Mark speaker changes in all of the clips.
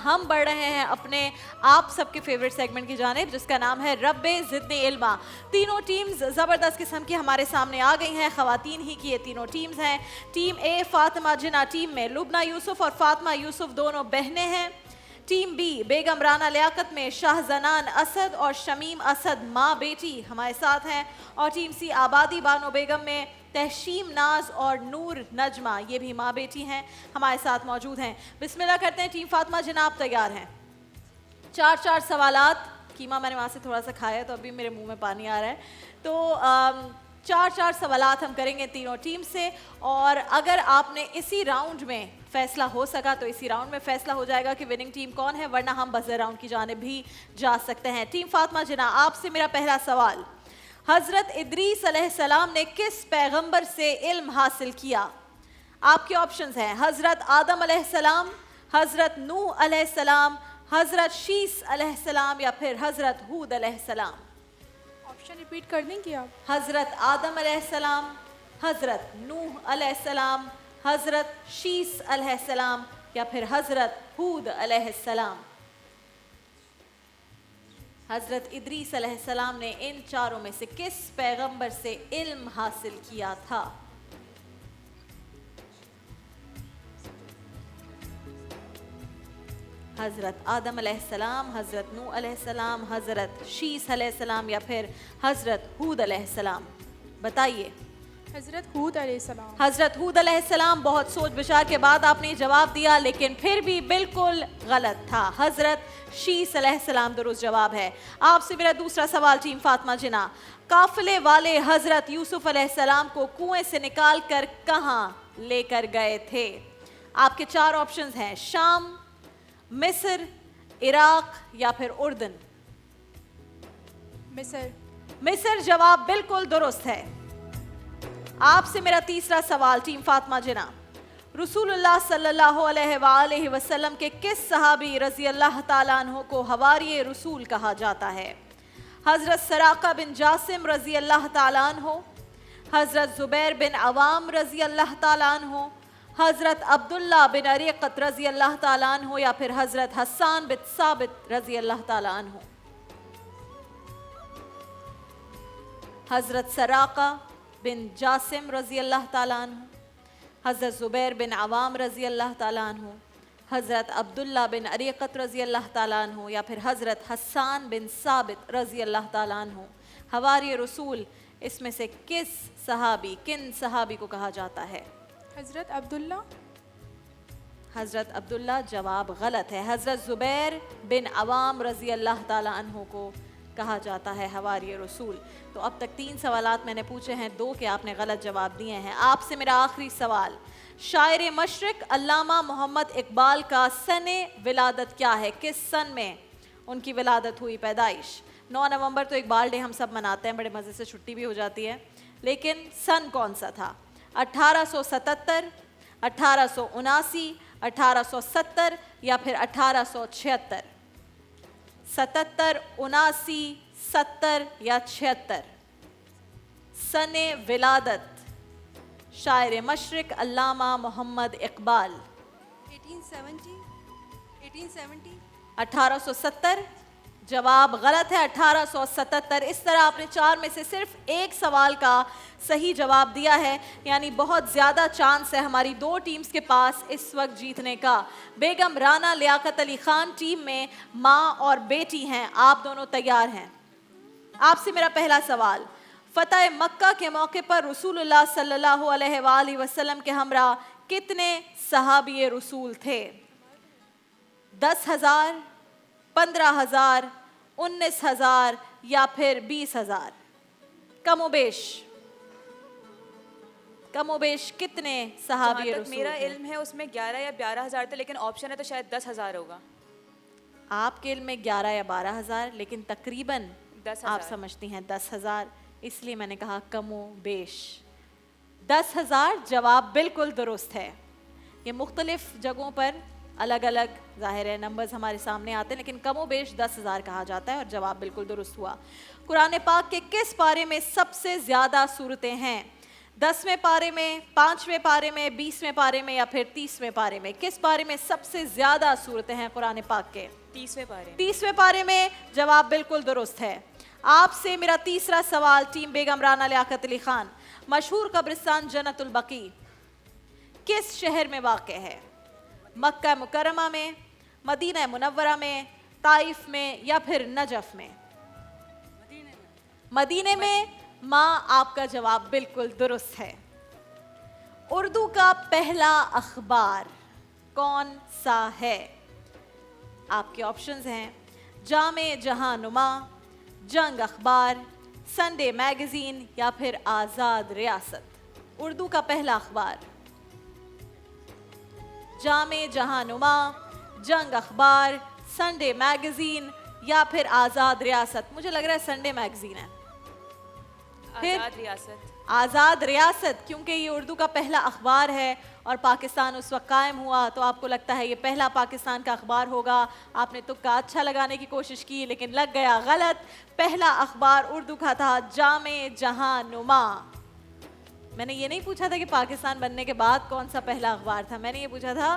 Speaker 1: ہم بڑھ رہے ہیں اپنے آپ سب کے فیوریٹ سیگمنٹ کی جانب جس کا نام ہے رب زدنی علما. تینوں ٹیمز زبردست قسم کی ہمارے سامنے آ گئی ہیں. خواتین ہی کی یہ تینوں ٹیمز ہیں. ٹیم اے فاطمہ جناح ٹیم میں لبنہ یوسف اور فاطمہ یوسف دونوں بہنیں ہیں. ٹیم بی بیگم رانا لیاقت میں شاہ زنان اسد اور شمیم اسد ماں بیٹی ہمارے ساتھ ہیں. اور ٹیم سی آبادی بانو بیگم میں تحشیم ناز اور نور نجمہ یہ بھی ماں بیٹی ہیں ہمارے ساتھ موجود ہیں. بسم اللہ کرتے ہیں. ٹیم فاطمہ جناح آپ تیار ہیں؟ 4 سوالات. قیمہ میں نے وہاں سے تھوڑا سا کھایا تو ابھی میرے منہ میں پانی آ رہا ہے. تو 4 سوالات ہم کریں گے تینوں ٹیم سے اور اگر آپ نے اسی راؤنڈ میں فیصلہ ہو سکا تو اسی راؤنڈ میں فیصلہ ہو جائے گا کہ وننگ ٹیم کون ہے ورنہ ہم بزر راؤنڈ کی جانب بھی جا سکتے ہیں. ٹیم فاطمہ جناح آپ سے میرا پہلا سوال. حضرت ادریس علیہ السلام نے کس پیغمبر سے علم حاصل کیا؟ آپ کے آپشنز ہیں حضرت آدم علیہ السلام, حضرت نوح علیہ السلام, حضرت شیس علیہ السلام یا پھر حضرت ہود علیہ السلام.
Speaker 2: آپشن ریپیٹ کر دیں گے آپ؟
Speaker 1: حضرت آدم علیہ السلام, حضرت نوح علیہ السلام, حضرت شیس علیہ السلام یا پھر حضرت ہود علیہ السلام. حضرت ادریس علیہ السلام نے ان چاروں میں سے کس پیغمبر سے علم حاصل کیا تھا؟ حضرت آدم علیہ السلام, حضرت نوح علیہ السلام, حضرت شیس علیہ السلام یا پھر حضرت ہود علیہ السلام. بتائیے.
Speaker 2: حضرت ہود علیہ السلام.
Speaker 1: حضرت ہود علیہ السلام. بہت سوچ بچار کے بعد آپ نے جواب دیا لیکن پھر بھی بالکل غلط تھا. حضرت شیس علیہ السلام درست جواب ہے. آپ سے میرا دوسرا سوال ٹیم فاطمہ جناح. قافلے والے حضرت یوسف علیہ السلام کو کنویں سے نکال کر کہاں لے کر گئے تھے؟ آپ کے 4 آپشنز ہیں شام, مصر, عراق یا پھر اردن.
Speaker 2: مصر.
Speaker 1: مصر جواب بالکل درست ہے. آپ سے میرا تیسرا سوال ٹیم فاطمہ جناح. رسول اللہ صلی اللہ علیہ وآلہ وسلم کے کس صحابی رضی اللہ تعالیٰ عنہ کو حواریِ رسول کہا جاتا ہے؟ حضرت سراقہ بن جاسم رضی اللہ تعالیٰ عنہ, حضرت زبیر بن عوام رضی اللہ تعالیٰ عنہ, حضرت عبداللہ بن اریقط رضی اللہ تعالیٰ عنہ یا پھر حضرت حسان بن ثابت رضی اللہ تعالیٰ عنہ. حضرت سراقہ بن جاسم رضی اللہ تعالیٰ عنہ, حضرت زبیر بن عوام رضی اللہ تعالیٰ عنہ, حضرت عبداللہ بن اریقط رضی اللہ تعالیٰ عنہ یا پھر حضرت حسان بن ثابت رضی اللہ تعالیٰ عنہ. حواریِ رسول اس میں سے کن صحابی کو کہا جاتا ہے؟
Speaker 2: حضرت عبداللہ.
Speaker 1: حضرت عبداللہ جواب غلط ہے. حضرت زبیر بن عوام رضی اللہ تعالیٰ عنہ کو کہا جاتا ہے حواریِ رسول. تو اب تک 3 سوالات میں نے پوچھے ہیں, 2 کے آپ نے غلط جواب دیے ہیں. آپ سے میرا آخری سوال. شاعر مشرق علامہ محمد اقبال کا سن ولادت کیا ہے؟ کس سن میں ان کی ولادت ہوئی, پیدائش؟ 9 نومبر تو اقبال ڈے ہم سب مناتے ہیں, بڑے مزے سے چھٹی بھی ہو جاتی ہے, لیکن سن کون سا تھا؟ 1877, 1879, 1870 یا پھر 1876؟ 77, 79, 70 یا 76؟ سن ولادت شاعر مشرق علامہ محمد اقبال. 1870 جواب غلط ہے. 1877. اس طرح آپ نے 4 میں سے صرف 1 سوال کا صحیح جواب دیا ہے, یعنی بہت زیادہ چانس ہے ہماری 2 ٹیمز کے پاس اس وقت جیتنے کا. بیگم رانا لیاقت علی خان ٹیم میں ماں اور بیٹی ہیں, آپ دونوں تیار ہیں؟ آپ سے میرا پہلا سوال. فتح مکہ کے موقع پر رسول اللہ صلی اللہ علیہ وآلہ وسلم کے ہمراہ کتنے صحابی رسول تھے؟ 10,000, 15,000, 19,000 یا پھر 20,000؟ کم و بیش کتنے صحابی رسول تھے؟
Speaker 3: میرا علم ہے اس میں 11 یا 12,000 تھے, لیکن آپشن ہے تو شاید 10,000 ہوگا.
Speaker 1: آپ کے علم میں 11 یا 12,000, لیکن تقریباً
Speaker 3: 10,000
Speaker 1: آپ سمجھتی ہیں 10,000, اس لیے میں نے کہا کم و بیش. 10,000 جواب بالکل درست ہے. یہ مختلف جگہوں پر الگ الگ ظاہر ہے نمبرز ہمارے سامنے آتے ہیں, لیکن کم و بیش 10,000 کہا جاتا ہے اور جواب بالکل درست ہوا. قرآن پاک کے کس پارے میں سب سے زیادہ سورتیں ہیں؟ 10वें पारे में, 5वें पारे में, 20वें पारे में या फिर 30वें पारे में? किस पारे में सबसे ज्यादा सूरतें हैं कुरान पाक के?
Speaker 3: 30वें पारे।
Speaker 1: 30वें पारे में जवाब बिल्कुल दुरुस्त है। आपसे मेरा तीसरा सवाल टीम बेगम राना लियाकत अली खान, मशहूर कब्रिस्तान जन्नतुल बकी किस शहर में वाक़ है? मक्का मुकर्रमा में, मदीना मुनव्वरा में, ताइफ में या फिर नजफ में? मदीने में। माँ, आपका जवाब बिल्कुल दुरुस्त है। उर्दू का पहला अखबार कौन सा है? आपके ऑप्शंस हैं जामे जहां नुमा, जंग अखबार, संडे मैगजीन या फिर आज़ाद रियासत। उर्दू का पहला अखबार, जामे जहां नुमा, जंग अखबार, संडे मैगजीन या फिर आज़ाद रियासत। मुझे लग रहा है संडे मैगजीन है। फिर
Speaker 3: आज़ाद रियासत।
Speaker 1: आज़ाद रियासत, क्योंकि ये उर्दू का पहला अखबार है और पाकिस्तान उस वक्त कायम हुआ, तो आपको लगता है ये पहला पाकिस्तान का अखबार होगा। आपने तुक्का अच्छा लगाने की कोशिश की लेकिन लग गया गलत। पहला अखबार उर्दू का था जामे जहां नुमा। मैंने ये नहीं पूछा था कि पाकिस्तान बनने के बाद कौन सा पहला अखबार था, मैंने ये पूछा था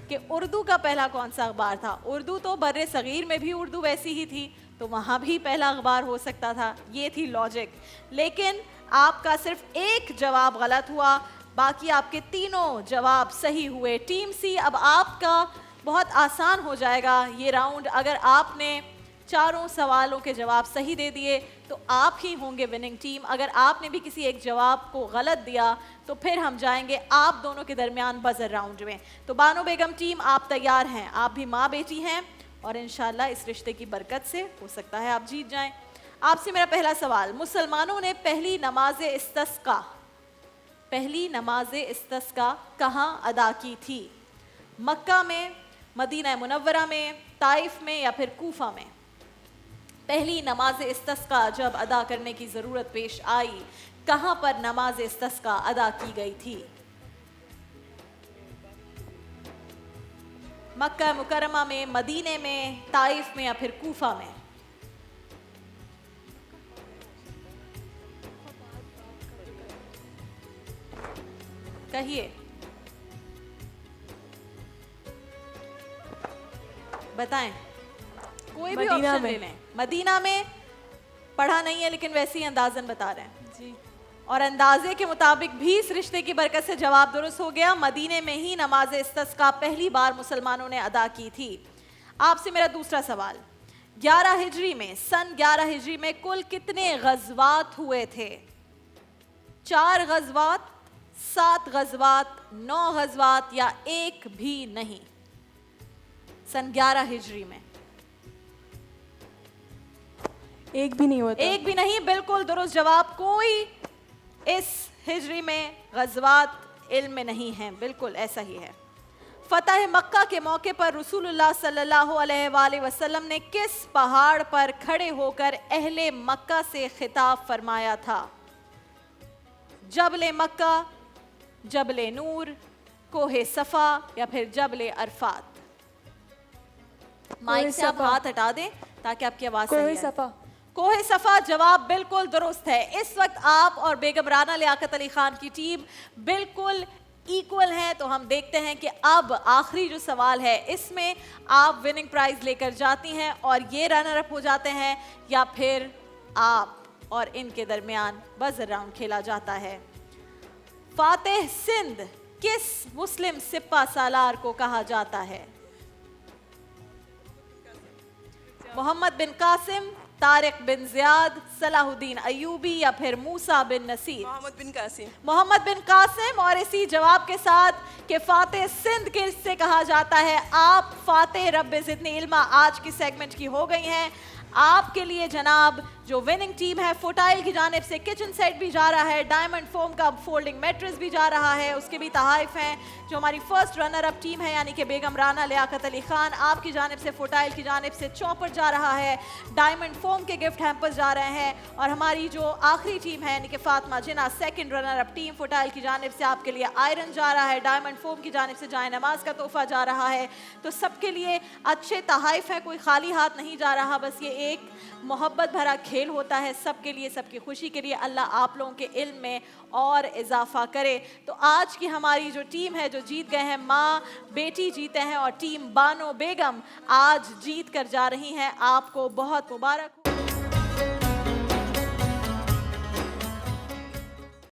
Speaker 1: कि उर्दू का पहला कौन सा अखबार था। उर्दू तो बर्रे सगीर में भी उर्दू वैसी ही थी, तो वहाँ भी पहला अखबार हो सकता था। ये थी लॉजिक। लेकिन आपका सिर्फ एक जवाब गलत हुआ, बाकी आपके तीनों जवाब सही हुए। टीम सी, अब आपका बहुत आसान हो जाएगा ये राउंड। अगर आपने चारों सवालों के जवाब सही दे दिए तो आप ही होंगे विनिंग टीम। अगर आपने भी किसी एक जवाब को गलत दिया तो फिर हम जाएंगे आप दोनों के दरमियान बजर राउंड में। तो बानो बेगम टीम, आप तैयार हैं? आप भी माँ बेटी हैं और इंशाल्लाह इस रिश्ते की बरकत से हो सकता है आप जीत जाएं। आपसे मेरा पहला सवाल, मुसलमानों ने पहली नमाज इस्तिस्का कहाँ अदा की थी? मक्का में, मदीना मुनव्वरा में, ताइफ में या फिर कूफा में? पहली नमाज इस्तिस्का जब अदा करने की ज़रूरत पेश आई, कहाँ पर नमाज इस्तिस्का अदा की गई थी? मक्का मुकर्रमा में, मदीने में, ताइफ में या फिर कूफा में? कहिए, बताएं। कोई भी ऑप्शन ले लें। मदीना में पढ़ा नहीं है लेकिन वैसे ही अंदाजन बता रहे हैं जी, और अंदाजे के मुताबिक भी इस रिश्ते की बरकत से जवाब दुरुस्त हो गया। मदीने में ही नमाज इस्तिस्का पहली बार मुसलमानों ने अदा की थी। आपसे मेरा दूसरा सवाल, 11 हिजरी में, सन 11 हिजरी में कुल कितने गज़वात हुए थे? 4 गज़वात, 7 गज़वात, 9 गज़वात या एक भी नहीं? सन 11 हिजरी में
Speaker 2: एक भी नहीं होता।
Speaker 1: एक भी नहीं, बिल्कुल दुरुस्त जवाब। कोई इस हिजरी में गज़वात इल्म में नहीं है, बिल्कुल ऐसा ही है। फतह मक्का के मौके पर रसूलुल्लाह सल्लल्लाहु अलैहि वसल्लम ने किस पहाड़ पर खड़े होकर अहले मक्का से खिताब फरमाया था? जबले मक्का, जबले नूर, कोहे सफा या फिर जबले अरफात? माइक से आप हाथ हटा दें ताकि आपकी आवाज सही आए। कोहे सफा जवाब बिल्कुल दुरुस्त है। इस वक्त आप और बेगम राना लियाकत अली खान की टीम बिल्कुल इक्वल है। तो हम देखते हैं कि अब आखिरी जो सवाल है इसमें आप विनिंग प्राइज लेकर जाती हैं और ये रनर अप हो जाते हैं, या फिर आप और इनके दरमियान बजर राउंड खेला जाता है। फातेह सिंध किस मुस्लिम सिपा सालार को कहा जाता है? मोहम्मद बिन कासिम, तारिक बिन ज़ियाद, सलाहुद्दीन अयूबी या फिर मूसा बिन नसीर?
Speaker 4: मोहम्मद बिन कासिम।
Speaker 1: मोहम्मद बिन कासिम। और इसी जवाब के साथ कि फातेह सिंध किससे कहा जाता है, आप फातेह रब्बे ज़िदनी इल्मा आज की सेगमेंट की हो गई हैं। आपके लिए जनाब जो विनिंग टीम है, फुटाइल की जानिब से किचन सेट भी जा रहा है, डायमंड फोम का फोल्डिंग मैट्रेस भी जा रहा है, उसके भी तहाइफ हैं। जो हमारी फर्स्ट रनर अप टीम है यानी कि बेगम राना लियाकत अली खान, आपकी जानिब से फुटाइल की जानिब से चॉपर जा रहा है, डायमंड फोम के गिफ्ट हैम्पर्स जा रहे हैं। और हमारी जो आखिरी टीम है यानी कि Fatima Jinnah, second runner up team, फुटाइल की जानिब से आपके लिए आयरन जा रहा है, डायमंड फोम की जानिब से जाए नमाज का तोहफा जा रहा है। तो सबके लिए अच्छे तहाइफ हैं, कोई खाली हाथ नहीं जा रहा। बस ये ایک मोहब्बत भरा खेल होता है सबके लिए, सबकी खुशी के लिए। अल्लाह आप लोगों के इल्म में और इजाफा करे। तो आज की हमारी जो टीम है जो जीत गए हैं, माँ बेटी जीते हैं और टीम बानो बेगम आज जीत कर जा रही हैं। आपको बहुत मुबारक हो।